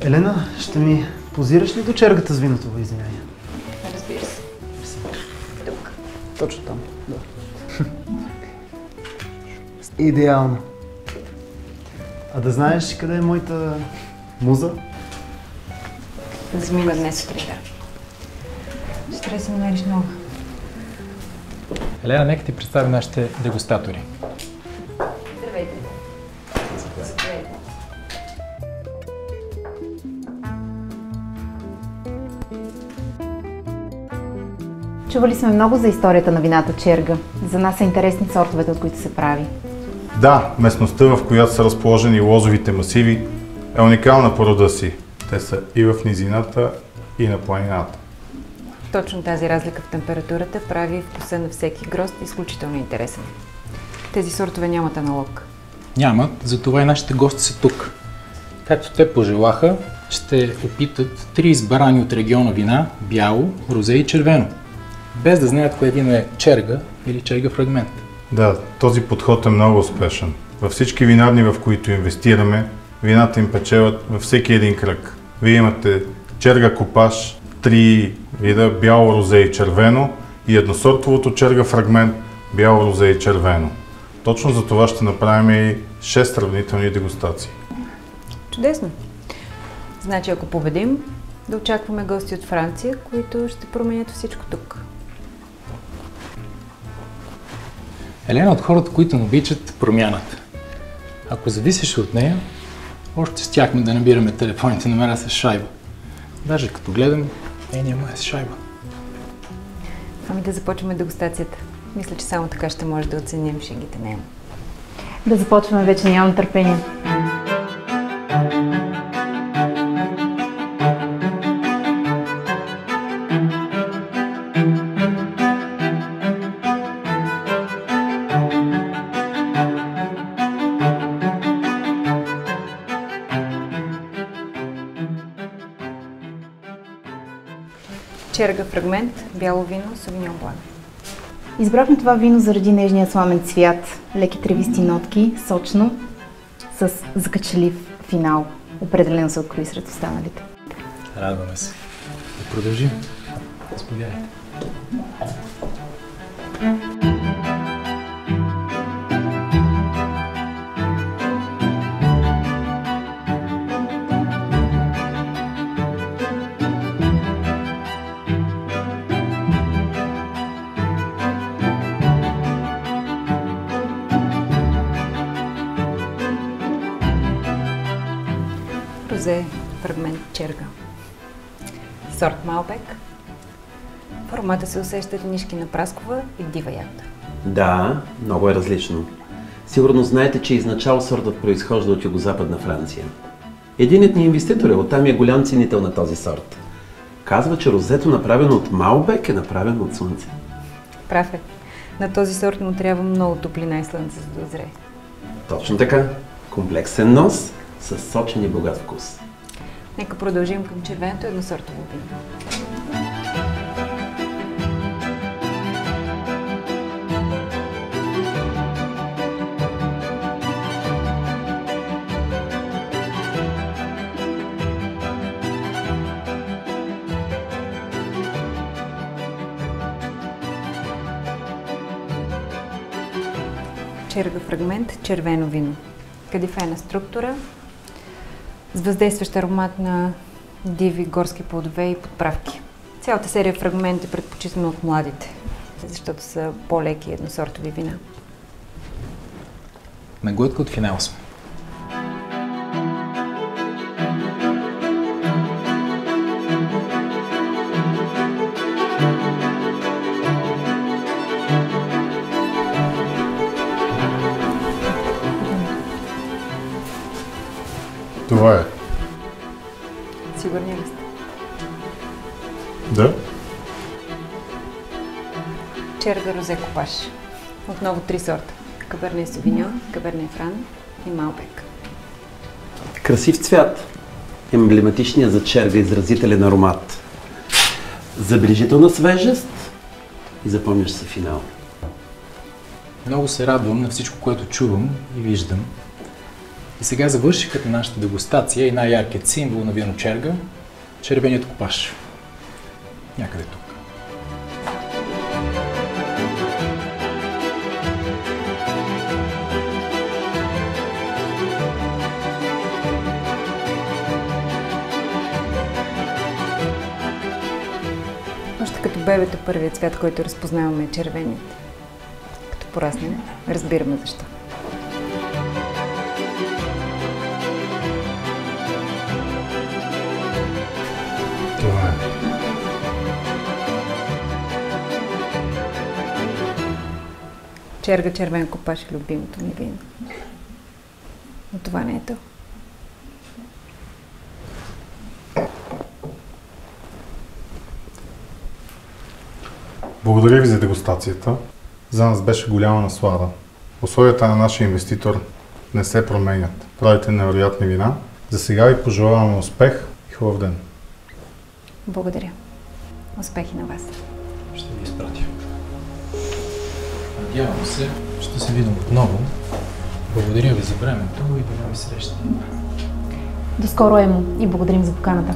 Елена, ще ми позираш ли до чергата с виното, извинение? Разбира се. Тук. Точно там, да. Идеално. А да знаеш къде е моята муза? Вземи ме днес сутринта. Ще трябва да си намериш нова. Елена, нека ти представя нашите дегустатори. Здравейте. Здравейте. Чували сме много за историята на вината черга. За нас са интересни сортовете, от които се прави. Да, местността, в която са разположени лозовите масиви, е уникална по рода си. Те са и в низината, и на планината. Точно тази разлика в температурата прави вкуса на всеки грозд изключително интересен. Тези сортове нямат аналог. Нямат, затова и нашите гости са тук. Както те пожелаха, ще опитат 3 избрани от региона вина – бяло, розе и червено. Без да знаят кое вино е черга или черга фрагмент. Да, този подход е много успешен. Във всички винарни, в които инвестираме, вината им печелят във всеки един кръг. Вие имате черга копаж, 3 вида бяло, розе и червено и едносортовото черга фрагмент бяло, розе и червено. Точно за това ще направим и 6 сравнителни дегустации. Чудесно! Значи, ако победим, да очакваме гости от Франция, които ще променят всичко тук. Елена от хората, които не обичат промяната. Ако зависеше от нея, още щяхме да набираме телефонните номера с шайба. Даже като гледам, няма е с шайба. Ами да започваме дегустацията. Мисля, че само така ще може да оценим шегите на Ема. Да започваме, вече нямам търпение. Черга фрагмент, бяло вино, Совиньон Блан. Избрахме това вино заради нежния сламен цвят, леки тревисти нотки, сочно, с закачелив финал. Определено се открои сред останалите. Радваме се. Да продължим. Заповядайте. Розе, фрагмент, черга. Сорт Малбек. В аромата се усещат нишки на праскова и дива ягода. Да, много е различно. Сигурно знаете, че изначал сортът произхожда от югозападна Франция. Единият ни инвеститор оттам е голям ценител на този сорт. Казва, че розето, направено от Малбек, е направено от слънце. Прав е. На този сорт му трябва много топлина и слънце, за да озрее. Точно така. Комплексен нос с сочен и богат вкус. Нека продължим към червеното едносортово вино. Черга фрагмент, червено вино. Кадифена структура, с въздействащ аромат на диви горски плодове и подправки. Цялата серия фрагмент е предпочитана от младите, защото са по-леки едносортови вина. На глътка от финал сме. Това е. Сигурни ли сте? Да? Черга розе копаж. Отново 3 сорта. Каберне Совиньон, Каберне Фран и Малбек. Красив цвят. Емблематичният за черга изразителен аромат. Забележителна свежест и запомняш се финал. Много се радвам на всичко, което чувам и виждам. И сега завършихът на нашата дегустация и най-яркият символ на вино черга – червеният копаш. Някъде тук. Още като бебето първият цвят, който разпознаваме е червеният. Като пораснем, разбираме защо. Това е. Черга червен копаш е любимото ми вино. Но това не е то. Благодаря ви за дегустацията. За нас беше голяма наслада. Условията на нашия инвеститор не се променят. Правите невероятни вина. За сега ви пожелаваме успех и хубав ден. Благодаря. Успехи на вас. Ще ви изпратя. Надявам се, ще се видим отново. Благодаря ви за времето и до нови срещи. До скоро, Емо, и благодарим за поканата.